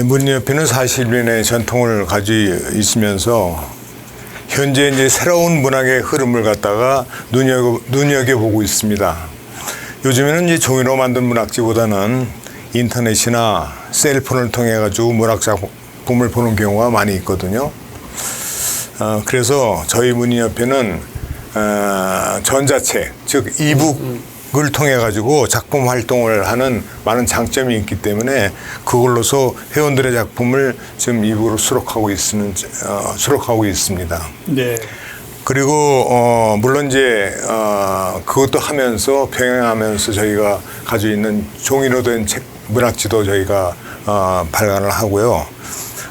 문인협회는 40년의 전통을 가지고 있으면서 현재 이제 새로운 문학의 흐름을 갖다가 눈여겨보고 있습니다. 요즘에는 이제 종이로 만든 문학지보다는 인터넷이나 셀폰을 통해 가지고 문학 작품을 보는 경우가 많이 있거든요. 그래서 저희 문인협회는 전자책, 즉 이북을 통해 가지고 작품 활동을 하는 많은 장점이 있기 때문에 그걸로서 회원들의 작품을 지금 이북으로 수록하고 있습니다. 네. 그리고 물론 이제 그것도 하면서 병행하면서 저희가 가지고 있는 종이로 된 책 문학지도 저희가 발간을 하고요.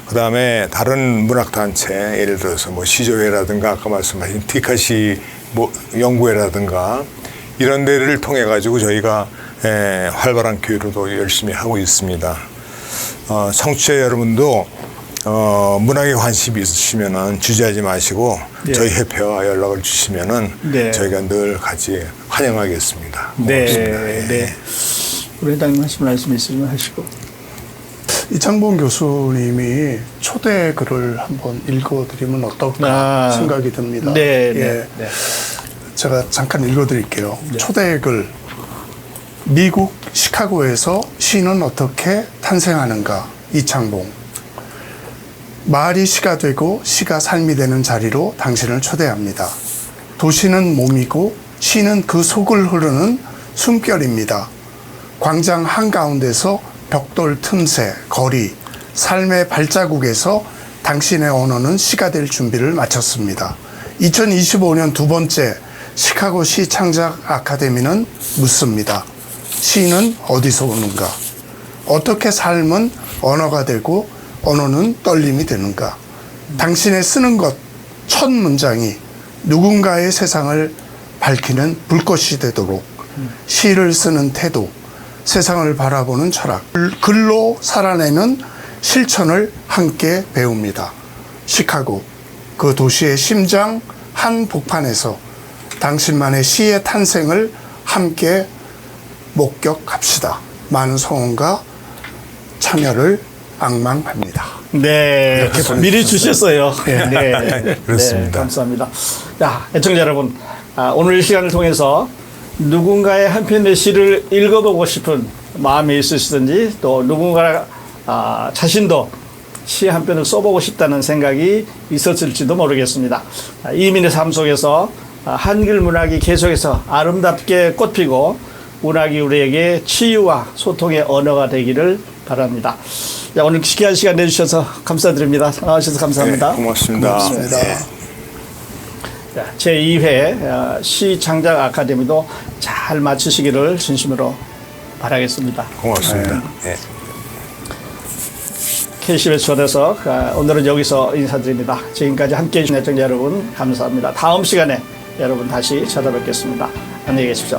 그다음에 다른 문학단체 예를 들어서 뭐 시조회라든가 아까 말씀하신 티카시 연구회라든가 이런 데를 통해 가지고 저희가 활발한 교류도 열심히 하고 있습니다. 청취자 여러분도 문학에 관심이 있으시면은 주저하지 마시고 네. 저희 협회와 연락을 주시면은 네. 저희가 늘 같이 환영하겠습니다. 네. 고맙습니다. 네. 우리 회장님 하신 말씀 있으면 하시고. 이창봉 교수님이 초대 글을 한번 읽어드리면 어떨까 생각이 듭니다. 네, 예. 네, 네. 제가 잠깐 읽어드릴게요. 네. 초대 글. 미국 시카고에서 시는 어떻게 탄생하는가? 이창봉. 말이 시가 되고 시가 삶이 되는 자리로 당신을 초대합니다. 도시는 몸이고 시는 그 속을 흐르는 숨결입니다. 광장 한가운데서 벽돌 틈새, 거리, 삶의 발자국에서 당신의 언어는 시가 될 준비를 마쳤습니다. 2025년 두 번째 시카고 시 창작 아카데미는 묻습니다. 시는 어디서 오는가? 어떻게 삶은 언어가 되고 언어는 떨림이 되는가? 당신의 쓰는 것, 첫 문장이 누군가의 세상을 밝히는 불꽃이 되도록 시를 쓰는 태도, 세상을 바라보는 철학, 글로 살아내는 실천을 함께 배웁니다. 시카고, 그 도시의 심장 한복판에서 당신만의 시의 탄생을 함께 목격합시다. 많은 성원과 참여를 악망합니다. 네, 미리 주셨어요. 네, 그렇습니다. 네, 감사합니다. 자, 애청자 여러분, 오늘 이 시간을 통해서 누군가의 한 편의 시를 읽어보고 싶은 마음이 있으시든지 또 누군가 자신도 시 한 편을 써보고 싶다는 생각이 있었을지도 모르겠습니다. 이민의 삶 속에서 한글 문학이 계속해서 아름답게 꽃피고 문학이 우리에게 치유와 소통의 언어가 되기를 바랍니다. 자, 오늘 귀한 시간 내주셔서 감사드립니다. 나와주셔서 감사합니다. 네, 고맙습니다. 고맙습니다. 네. 제2회 시창작 아카데미도 잘 마치시기를 진심으로 바라겠습니다. 고맙습니다. 네. KCBS 초대석 오늘은 여기서 인사드립니다. 지금까지 함께해 주신 애청자 여러분 감사합니다. 다음 시간에 여러분 다시 찾아뵙겠습니다. 안녕히 계십시오.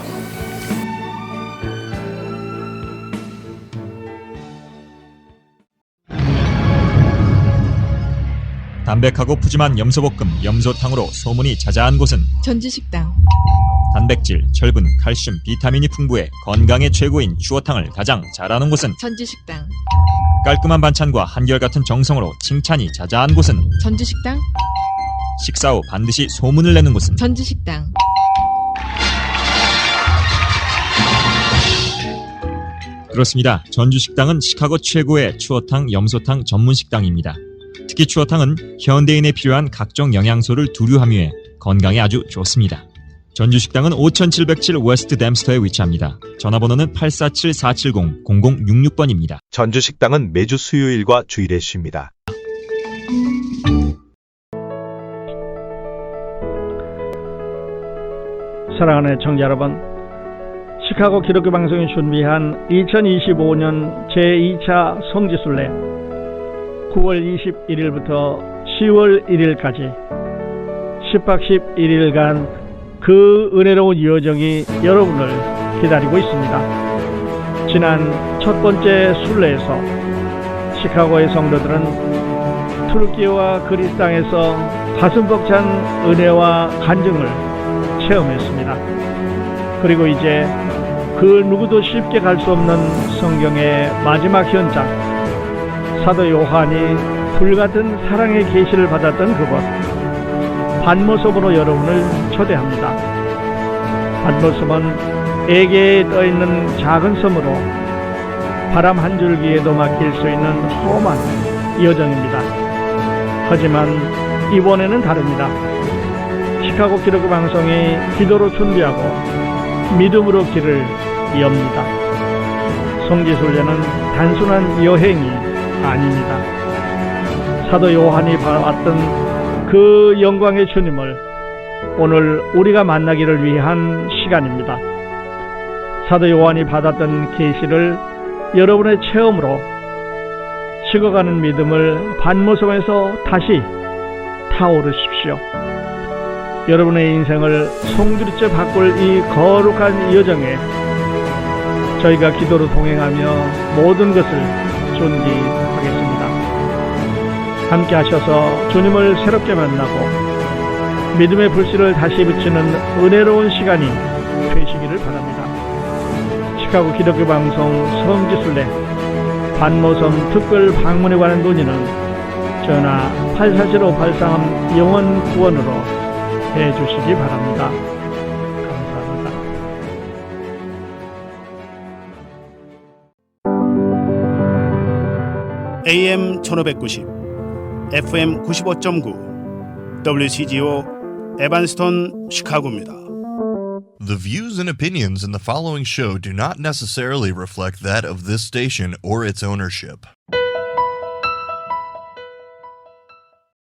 담백하고 푸짐한 염소볶음 염소탕으로 소문이 자자한 곳은 전주식당. 단백질, 철분, 칼슘, 비타민이 풍부해 건강에 최고인 추어탕을 가장 잘하는 곳은 전주식당. 깔끔한 반찬과 한결같은 정성으로 칭찬이 자자한 곳은 전주식당. 식사 후 반드시 소문을 내는 곳은 전주식당. 그렇습니다. 전주식당은 시카고 최고의 추어탕, 염소탕 전문 식당입니다. 특히 추어탕은 현대인에 필요한 각종 영양소를 두루 함유해 건강에 아주 좋습니다. 전주식당은 5707 웨스트 댐스터에 위치합니다. 전화번호는 847-470-0066번입니다. 전주식당은 매주 수요일과 주일에 쉽니다. 사랑하는 애청자 여러분, 시카고 기독교 방송이 준비한 2025년 제2차 성지순례 9월 21일부터 10월 1일까지 10박 11일간 그 은혜로운 여정이 여러분을 기다리고 있습니다. 지난 첫 번째 순례에서 시카고의 성도들은 투르키와 그리스 땅에서 가슴 벅찬 은혜와 간증을 체험했습니다. 그리고 이제 그 누구도 쉽게 갈 수 없는 성경의 마지막 현장, 사도 요한이 불같은 사랑의 계시를 받았던 그곳 반모섬으로 여러분을 초대합니다. 반모섬은 애계에 떠있는 작은 섬으로 바람 한 줄기에도 막힐 수 있는 험한 여정입니다. 하지만 이번에는 다릅니다. 시카고 기독교 방송이 기도로 준비하고 믿음으로 길을 엽니다. 성지순례는 단순한 여행이 아닙니다. 사도 요한이 봤던 그 영광의 주님을 오늘 우리가 만나기를 위한 시간입니다. 사도 요한이 받았던 계시를 여러분의 체험으로 식어가는 믿음을 반모섬에서 다시 타오르십시오. 여러분의 인생을 송두리째 바꿀 이 거룩한 여정에 저희가 기도로 동행하며 모든 것을 존귀하겠습니다. 함께 하셔서 주님을 새롭게 만나고 믿음의 불씨를 다시 붙이는 은혜로운 시간이 되시기를 바랍니다. 시카고 기독교 방송 성지순례 반모섬 특별 방문에 관한 문의는 전화 847-5833 영원 구원으로 해주시기 바랍니다. 감사합니다. AM 1590, FM 95.9, WCGO 에반스톤 시카고입니다. The views and opinions in the following show do not necessarily reflect that of this station or its ownership.